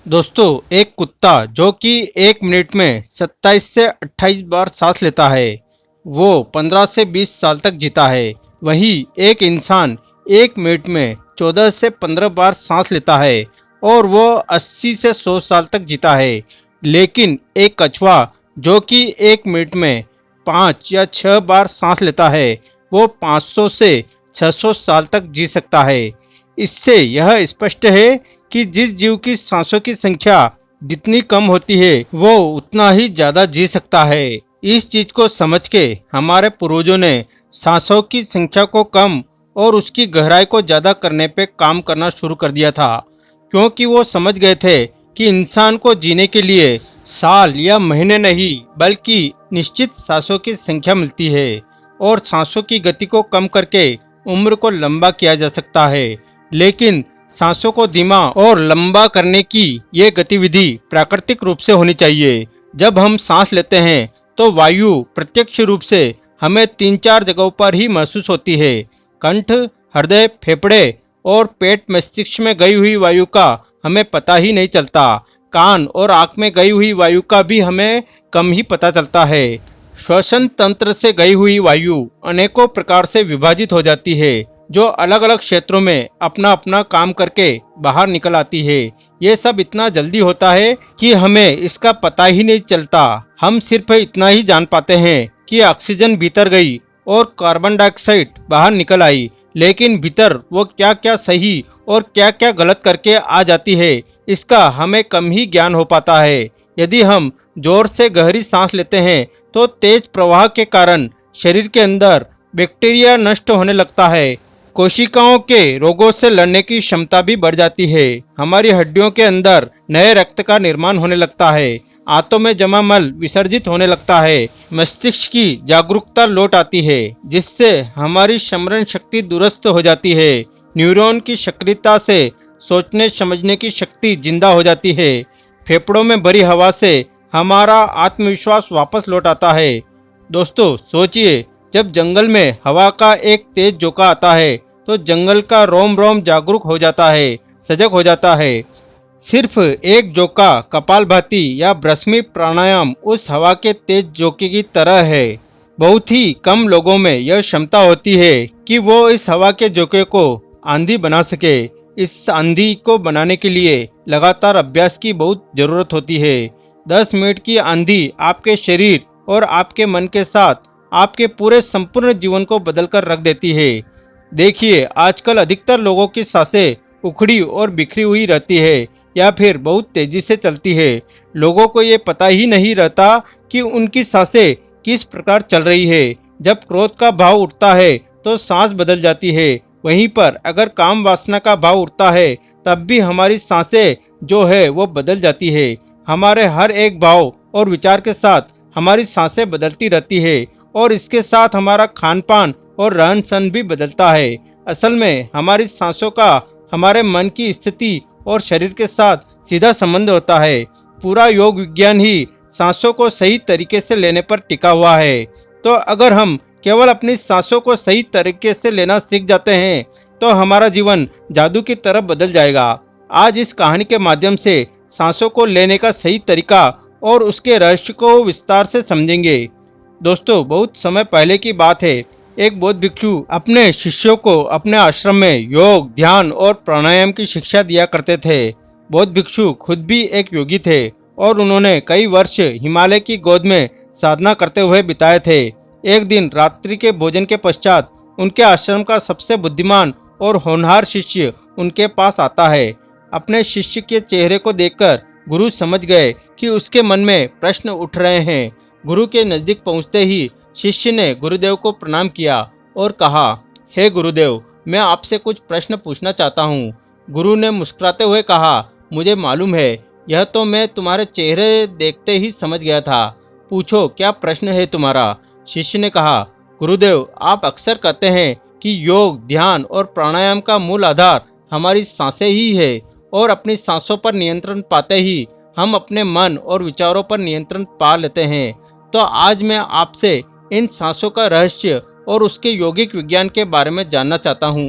दोस्तों, एक कुत्ता जो कि 1 मिनट में 27 से 28 बार सांस लेता है, वो 15 से 20 साल तक जीता है। वहीं एक इंसान 1 मिनट में 14 से 15 बार सांस लेता है और वो 80 से 100 साल तक जीता है। लेकिन एक कछुआ जो कि 1 मिनट में 5 या 6 बार सांस लेता है, वो 500 से 600 साल तक जी सकता है। इससे यह स्पष्ट है कि जिस जीव की सांसों की संख्या जितनी कम होती है, वो उतना ही ज्यादा जी सकता है। इस चीज को समझ के हमारे पूर्वजों ने सांसों की संख्या को कम और उसकी गहराई को ज्यादा करने पे काम करना शुरू कर दिया था, क्योंकि वो समझ गए थे कि इंसान को जीने के लिए साल या महीने नहीं बल्कि निश्चित सांसों की संख्या मिलती है और सांसों की गति को कम करके उम्र को लंबा किया जा सकता है। लेकिन सांसों को धीमा और लंबा करने की ये गतिविधि प्राकृतिक रूप से होनी चाहिए। जब हम सांस लेते हैं तो वायु प्रत्यक्ष रूप से हमें 3-4 जगहों पर ही महसूस होती है। कंठ, हृदय, फेफड़े और पेट मस्तिष्क में गई हुई वायु का हमें पता ही नहीं चलता। कान और आँख में गई हुई वायु का भी हमें कम ही पता चलता है। श्वसन तंत्र से गई हुई वायु अनेकों प्रकार से विभाजित हो जाती है, जो अलग अलग क्षेत्रों में अपना अपना काम करके बाहर निकल आती है। ये सब इतना जल्दी होता है कि हमें इसका पता ही नहीं चलता। हम सिर्फ इतना ही जान पाते हैं कि ऑक्सीजन भीतर गई और कार्बन डाइऑक्साइड बाहर निकल आई, लेकिन भीतर वो क्या क्या सही और क्या क्या गलत करके आ जाती है, इसका हमें कम ही ज्ञान हो पाता है। यदि हम जोर से गहरी सांस लेते हैं तो तेज प्रवाह के कारण शरीर के अंदर बैक्टीरिया नष्ट होने लगता है। कोशिकाओं के रोगों से लड़ने की क्षमता भी बढ़ जाती है। हमारी हड्डियों के अंदर नए रक्त का निर्माण होने लगता है। आंतों में जमा मल विसर्जित होने लगता है। मस्तिष्क की जागरूकता लौट आती है, जिससे हमारी स्मरण शक्ति दुरुस्त हो जाती है। न्यूरॉन की सक्रियता से सोचने समझने की शक्ति जिंदा हो जाती है। फेफड़ों में भरी हवा से हमारा आत्मविश्वास वापस लौट आता है। दोस्तों, सोचिए, जब जंगल में हवा का एक तेज झोंका आता है तो जंगल का रोम रोम जागरूक हो जाता है, सजग हो जाता है। सिर्फ एक झोंका कपालभाति या ब्रह्मी प्राणायाम उस हवा के तेज झोंके की तरह है। बहुत ही कम लोगों में यह क्षमता होती है कि वो इस हवा के झोंके को आंधी बना सके। इस आंधी को बनाने के लिए लगातार अभ्यास की बहुत जरूरत होती है। 10 मिनट की आंधी आपके शरीर और आपके मन के साथ आपके पूरे संपूर्ण जीवन को बदलकर रख देती है। देखिए, आजकल अधिकतर लोगों की सांसें उखड़ी और बिखरी हुई रहती है या फिर बहुत तेजी से चलती है। लोगों को ये पता ही नहीं रहता कि उनकी सांसें किस प्रकार चल रही है। जब क्रोध का भाव उठता है तो सांस बदल जाती है। वहीं पर अगर काम वासना का भाव उठता है तब भी हमारी सांसें जो है वो बदल जाती है। हमारे हर एक भाव और विचार के साथ हमारी सांसें बदलती रहती है और इसके साथ हमारा खान पान और रहन सहन भी बदलता है। असल में हमारी सांसों का हमारे मन की स्थिति और शरीर के साथ सीधा संबंध होता है। पूरा योग विज्ञान ही सांसों को सही तरीके से लेने पर टिका हुआ है। तो अगर हम केवल अपनी सांसों को सही तरीके से लेना सीख जाते हैं तो हमारा जीवन जादू की तरफ बदल जाएगा। आज इस कहानी के माध्यम से सांसों को लेने का सही तरीका और उसके रहस्य को विस्तार से समझेंगे। दोस्तों, बहुत समय पहले की बात है। एक बौद्ध भिक्षु अपने शिष्यों को अपने आश्रम में योग, ध्यान और प्राणायाम की शिक्षा दिया करते थे। बौद्ध भिक्षु खुद भी एक योगी थे और उन्होंने कई वर्ष हिमालय की गोद में साधना करते हुए बिताए थे। एक दिन रात्रि के भोजन के पश्चात उनके आश्रम का सबसे बुद्धिमान और होनहार शिष्य उनके पास आता है। अपने शिष्य के चेहरे को देखकर गुरु समझ गए कि उसके मन में प्रश्न उठ रहे हैं। गुरु के नजदीक पहुंचते ही शिष्य ने गुरुदेव को प्रणाम किया और कहा, हे गुरुदेव, मैं आपसे कुछ प्रश्न पूछना चाहता हूँ। गुरु ने मुस्कुराते हुए कहा, मुझे मालूम है, यह तो मैं तुम्हारे चेहरे देखते ही समझ गया था। पूछो, क्या प्रश्न है तुम्हारा? शिष्य ने कहा, गुरुदेव, आप अक्सर कहते हैं कि योग, ध्यान और प्राणायाम का मूल आधार हमारी सांसें ही है और अपनी सांसों पर नियंत्रण पाते ही हम अपने मन और विचारों पर नियंत्रण पा लेते हैं। तो आज मैं आपसे इन सांसों का रहस्य और उसके यौगिक विज्ञान के बारे में जानना चाहता हूँ।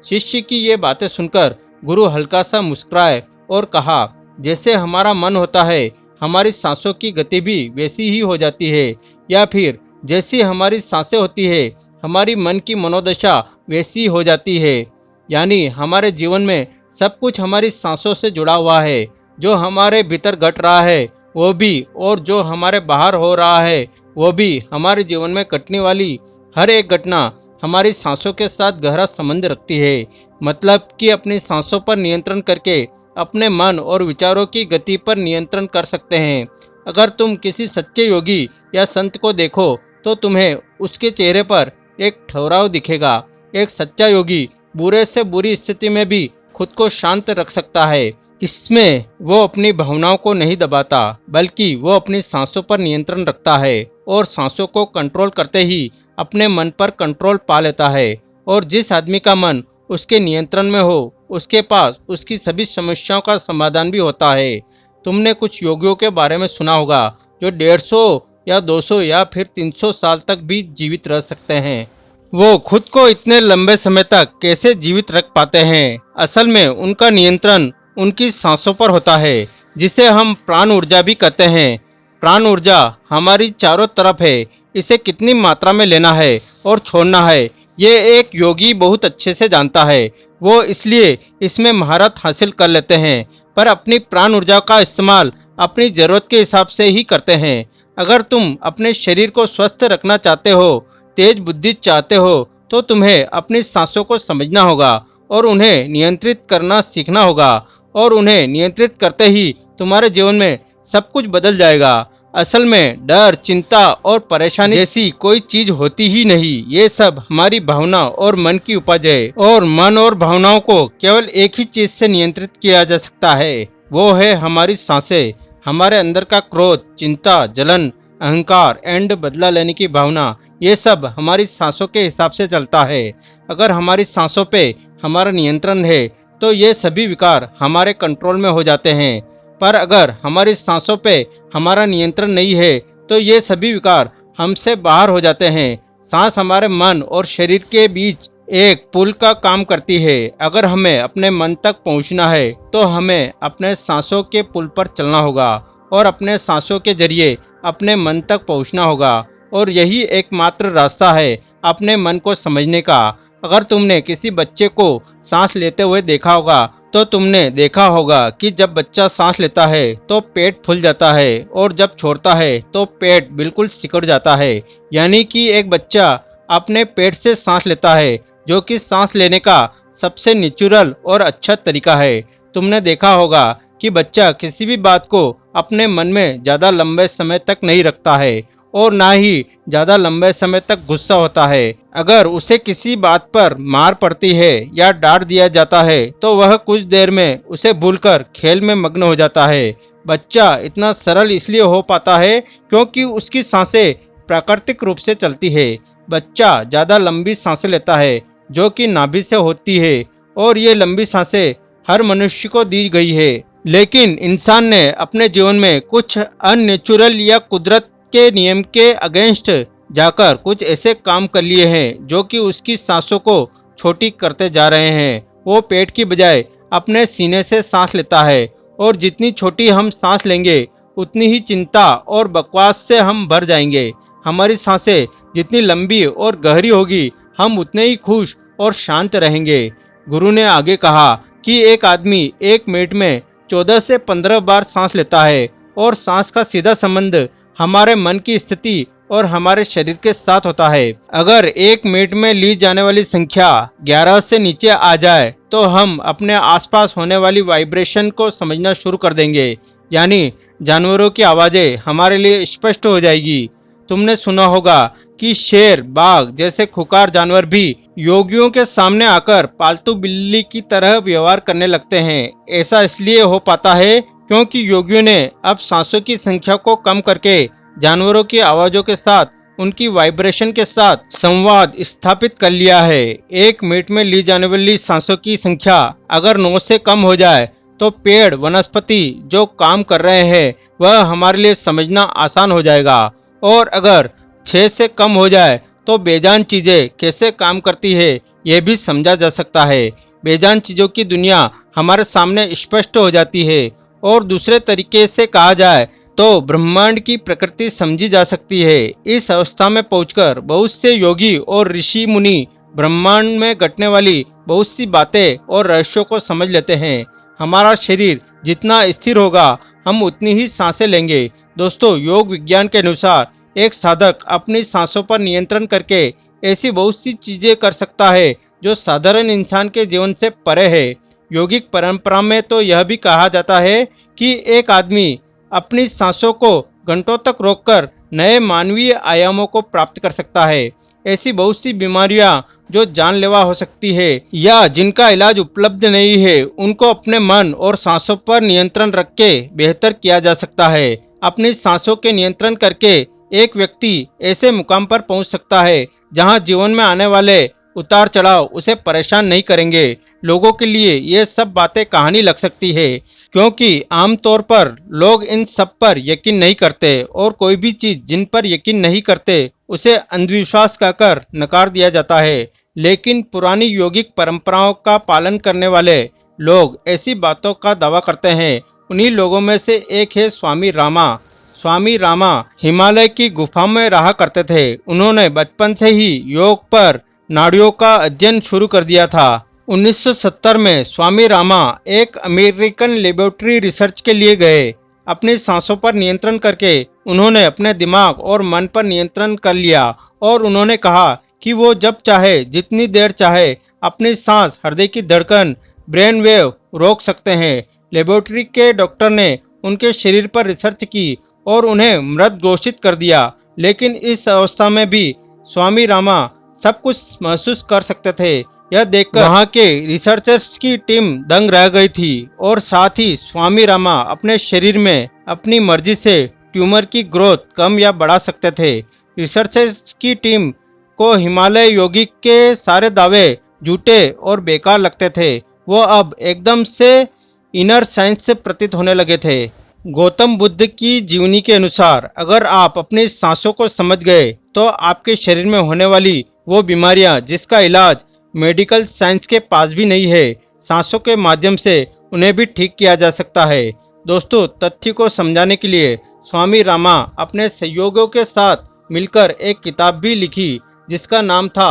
शिष्य की ये बातें सुनकर गुरु हल्का सा मुस्कुराए और कहा, जैसे हमारा मन होता है, हमारी सांसों की गति भी वैसी ही हो जाती है, या फिर जैसी हमारी सांसें होती है, हमारी मन की मनोदशा वैसी हो जाती है। यानी हमारे जीवन में सब कुछ हमारी सांसों से जुड़ा हुआ है। जो हमारे भीतर घट रहा है वो भी, और जो हमारे बाहर हो रहा है वो भी, हमारे जीवन में घटने वाली हर एक घटना हमारी सांसों के साथ गहरा संबंध रखती है। मतलब कि अपनी सांसों पर नियंत्रण करके अपने मन और विचारों की गति पर नियंत्रण कर सकते हैं। अगर तुम किसी सच्चे योगी या संत को देखो तो तुम्हें उसके चेहरे पर एक ठहराव दिखेगा। एक सच्चा योगी बुरे से बुरी स्थिति में भी खुद को शांत रख सकता है। इसमें वो अपनी भावनाओं को नहीं दबाता, बल्कि वो अपनी सांसों पर नियंत्रण रखता है और सांसों को कंट्रोल करते ही अपने मन पर कंट्रोल पा लेता है। और जिस आदमी का मन उसके नियंत्रण में हो, उसके पास उसकी सभी समस्याओं का समाधान भी होता है। तुमने कुछ योगियों के बारे में सुना होगा जो 150 या 200 या फिर 300 साल तक भी जीवित रह सकते हैं। वो खुद को इतने लंबे समय तक कैसे जीवित रख पाते हैं? असल में उनका नियंत्रण उनकी सांसों पर होता है, जिसे हम प्राण ऊर्जा भी कहते हैं। प्राण ऊर्जा हमारी चारों तरफ है। इसे कितनी मात्रा में लेना है और छोड़ना है, ये एक योगी बहुत अच्छे से जानता है। वो इसलिए इसमें महारत हासिल कर लेते हैं, पर अपनी प्राण ऊर्जा का इस्तेमाल अपनी ज़रूरत के हिसाब से ही करते हैं। अगर तुम अपने शरीर को स्वस्थ रखना चाहते हो, तेज बुद्धि चाहते हो, तो तुम्हें अपनी सांसों को समझना होगा और उन्हें नियंत्रित करना सीखना होगा। और उन्हें नियंत्रित करते ही तुम्हारे जीवन में सब कुछ बदल जाएगा। असल में डर, चिंता और परेशानी जैसी कोई चीज होती ही नहीं। ये सब हमारी भावना और मन की उपज है, और मन और भावनाओं को केवल एक ही चीज से नियंत्रित किया जा सकता है, वो है हमारी सांसें। हमारे अंदर का क्रोध, चिंता, जलन, अहंकार एंड बदला लेने की भावना, ये सब हमारी सांसों के हिसाब से चलता है। अगर हमारी सांसों पे हमारा नियंत्रण है तो ये सभी विकार हमारे कंट्रोल में हो जाते हैं। पर अगर हमारी सांसों पे हमारा नियंत्रण नहीं है तो ये सभी विकार हमसे बाहर हो जाते हैं। सांस हमारे मन और शरीर के बीच एक पुल का काम करती है। अगर हमें अपने मन तक पहुंचना है तो हमें अपने सांसों के पुल पर चलना होगा और अपने सांसों के जरिए अपने मन तक पहुंचना होगा। और यही एकमात्र रास्ता है अपने मन को समझने का। अगर तुमने किसी बच्चे को सांस लेते हुए देखा होगा तो तुमने देखा होगा कि जब बच्चा सांस लेता है तो पेट फूल जाता है, और जब छोड़ता है तो पेट बिल्कुल सिकुड़ जाता है। यानी कि एक बच्चा अपने पेट से सांस लेता है, जो कि सांस लेने का सबसे नेचुरल और अच्छा तरीका है। तुमने देखा होगा कि बच्चा किसी भी बात को अपने मन में ज़्यादा लंबे समय तक नहीं रखता है, और ना ही ज़्यादा लंबे समय तक गुस्सा होता है। अगर उसे किसी बात पर मार पड़ती है या डांट दिया जाता है तो वह कुछ देर में उसे भूलकर खेल में मग्न हो जाता है। बच्चा इतना सरल इसलिए हो पाता है क्योंकि उसकी सांसें प्राकृतिक रूप से चलती है। बच्चा ज़्यादा लंबी सांसें लेता है जो कि नाभि से होती है, और ये लंबी सांसें हर मनुष्य को दी गई है। लेकिन इंसान ने अपने जीवन में कुछ अननेचुरल या कुदरत के नियम के अगेंस्ट जाकर कुछ ऐसे काम कर लिए हैं जो कि उसकी सांसों को छोटी करते जा रहे हैं। वो पेट की बजाय अपने सीने से सांस लेता है, और जितनी छोटी हम सांस लेंगे उतनी ही चिंता और बकवास से हम भर जाएंगे। हमारी सांसें जितनी लंबी और गहरी होगी हम उतने ही खुश और शांत रहेंगे। गुरु ने आगे कहा कि एक आदमी 1 मिनट में 14 से 15 बार सांस लेता है, और सांस का सीधा संबंध हमारे मन की स्थिति और हमारे शरीर के साथ होता है। अगर 1 मिनट में ली जाने वाली संख्या 11 से नीचे आ जाए तो हम अपने आसपास होने वाली वाइब्रेशन को समझना शुरू कर देंगे। यानी जानवरों की आवाज़ें हमारे लिए स्पष्ट हो जाएगी। तुमने सुना होगा कि शेर, बाघ जैसे खुंखार जानवर भी योगियों के सामने आकर पालतू बिल्ली की तरह व्यवहार करने लगते हैं। ऐसा इसलिए हो पाता है क्योंकि योगियों ने अब सांसों की संख्या को कम करके जानवरों की आवाज़ों के साथ, उनकी वाइब्रेशन के साथ संवाद स्थापित कर लिया है। 1 मिनट में ली जाने वाली सांसों की संख्या अगर 9 से कम हो जाए तो पेड़, वनस्पति जो काम कर रहे हैं वह हमारे लिए समझना आसान हो जाएगा। और अगर 6 से कम हो जाए तो बेजान चीज़ें कैसे काम करती है यह भी समझा जा सकता है। बेजान चीज़ों की दुनिया हमारे सामने स्पष्ट हो जाती है, और दूसरे तरीके से कहा जाए तो ब्रह्मांड की प्रकृति समझी जा सकती है। इस अवस्था में पहुंचकर बहुत से योगी और ऋषि मुनि ब्रह्मांड में घटने वाली बहुत सी बातें और रहस्यों को समझ लेते हैं। हमारा शरीर जितना स्थिर होगा हम उतनी ही सांसें लेंगे। दोस्तों, योग विज्ञान के अनुसार एक साधक अपनी सांसों पर नियंत्रण करके ऐसी बहुत सी चीजें कर सकता है जो साधारण इंसान के जीवन से परे है। योगिक परंपरा में तो यह भी कहा जाता है कि एक आदमी अपनी सांसों को घंटों तक रोककर नए मानवीय आयामों को प्राप्त कर सकता है। ऐसी बहुत सी बीमारियां जो जानलेवा हो सकती है या जिनका इलाज उपलब्ध नहीं है, उनको अपने मन और सांसों पर नियंत्रण रख के बेहतर किया जा सकता है। अपनी सांसों के नियंत्रण करके एक व्यक्ति ऐसे मुकाम पर पहुंच सकता है जहां जीवन में आने वाले उतार चढ़ाव उसे परेशान नहीं करेंगे। लोगों के लिए ये सब बातें कहानी लग सकती है, क्योंकि आमतौर पर लोग इन सब पर यकीन नहीं करते और कोई भी चीज़ जिन पर यकीन नहीं करते उसे अंधविश्वास कहकर नकार दिया जाता है। लेकिन पुरानी योगिक परंपराओं का पालन करने वाले लोग ऐसी बातों का दावा करते हैं। उन्हीं लोगों में से एक है स्वामी रामा। स्वामी रामा हिमालय की गुफा में रहा करते थे। उन्होंने बचपन से ही योग पर नाड़ियों का अध्ययन शुरू कर दिया था। 1970 में स्वामी रामा एक अमेरिकन लेबोरेटरी रिसर्च के लिए गए। अपनी सांसों पर नियंत्रण करके उन्होंने अपने दिमाग और मन पर नियंत्रण कर लिया और उन्होंने कहा कि वो जब चाहे जितनी देर चाहे अपनी सांस, हृदय की धड़कन, ब्रेन वेव रोक सकते हैं। लेबोरेटरी के डॉक्टर ने उनके शरीर पर रिसर्च की और उन्हें मृत घोषित कर दिया। लेकिन इस अवस्था में भी स्वामी रामा सब कुछ महसूस कर सकते थे। यह देखकर वहाँ के रिसर्चर्स की टीम दंग रह गई थी और साथ ही स्वामी रामा अपने शरीर में अपनी मर्जी से ट्यूमर की ग्रोथ कम या बढ़ा सकते थे। रिसर्चर्स की टीम को हिमालय योगिक के सारे दावे झूठे और बेकार लगते थे। वो अब एकदम से इनर साइंस से प्रतीत होने लगे थे। गौतम बुद्ध की जीवनी के अनुसार अगर आप अपनी सांसों को समझ गए तो आपके शरीर में होने वाली वो बीमारियां जिसका इलाज मेडिकल साइंस के पास भी नहीं है, सांसों के माध्यम से उन्हें भी ठीक किया जा सकता है। दोस्तों, तथ्य को समझाने के लिए स्वामी रामा अपने सहयोगियों के साथ मिलकर एक किताब भी लिखी जिसका नाम था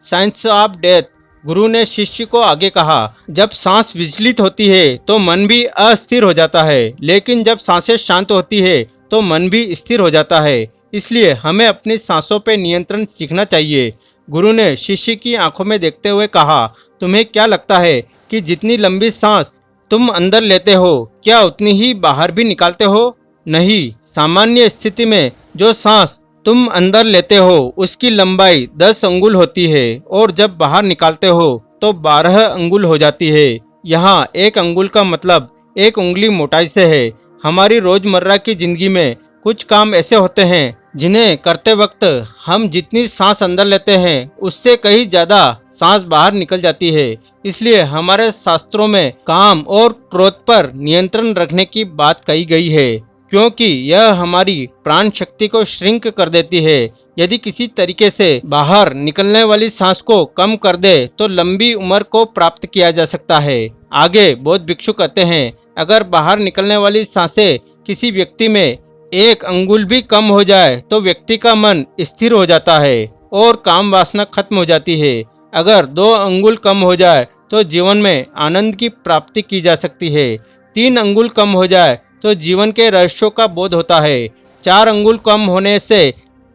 साइंस ऑफ डेथ। गुरु ने शिष्य को आगे कहा, जब सांस विचलित होती है तो मन भी अस्थिर हो जाता है, लेकिन जब सांसें शांत होती है तो मन भी स्थिर हो जाता है। इसलिए हमें अपनी सांसों पर नियंत्रण सीखना चाहिए। गुरु ने शिष्य की आंखों में देखते हुए कहा, तुम्हें क्या लगता है कि जितनी लंबी सांस तुम अंदर लेते हो क्या उतनी ही बाहर भी निकालते हो? नहीं, सामान्य स्थिति में जो सांस तुम अंदर लेते हो उसकी लंबाई 10 अंगुल होती है और जब बाहर निकालते हो तो 12 अंगुल हो जाती है। यहाँ 1 अंगुल का मतलब 1 उंगली मोटाई से है। हमारी रोजमर्रा की जिंदगी में कुछ काम ऐसे होते हैं जिन्हें करते वक्त हम जितनी सांस अंदर लेते हैं उससे कहीं ज्यादा सांस बाहर निकल जाती है। इसलिए हमारे शास्त्रों में काम और क्रोध पर नियंत्रण रखने की बात कही गई है, क्योंकि यह हमारी प्राण शक्ति को श्रिंक कर देती है। यदि किसी तरीके से बाहर निकलने वाली सांस को कम कर दे तो लंबी उम्र को प्राप्त किया जा सकता है। आगे बौद्ध भिक्षु कहते हैं, अगर बाहर निकलने वाली सांसें किसी व्यक्ति में 1 अंगुल भी कम हो जाए तो व्यक्ति का मन स्थिर हो जाता है और काम वासना खत्म हो जाती है। अगर 2 अंगुल कम हो जाए तो जीवन में आनंद की प्राप्ति की जा सकती है। 3 अंगुल कम हो जाए तो जीवन के रहस्यों का बोध होता है। 4 अंगुल कम होने से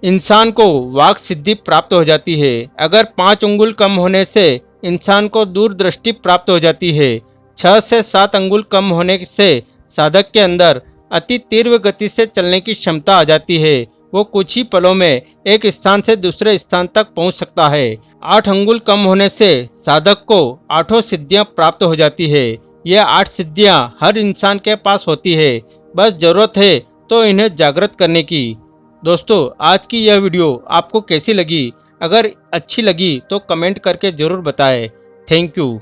इंसान को वाक सिद्धि प्राप्त हो जाती है। अगर 5 अंगुल कम होने से इंसान को दूरदृष्टि प्राप्त हो जाती है। 6 से 7 अंगुल कम होने से साधक के अंदर अति तीव्र गति से चलने की क्षमता आ जाती है। वो कुछ ही पलों में एक स्थान से दूसरे स्थान तक पहुंच सकता है। 8 अंगुल कम होने से साधक को 8 सिद्धियां प्राप्त हो जाती है। ये 8 सिद्धियां हर इंसान के पास होती है, बस जरूरत है तो इन्हें जागृत करने की। दोस्तों, आज की यह वीडियो आपको कैसी लगी? अगर अच्छी लगी तो कमेंट करके जरूर बताएं। Thank you.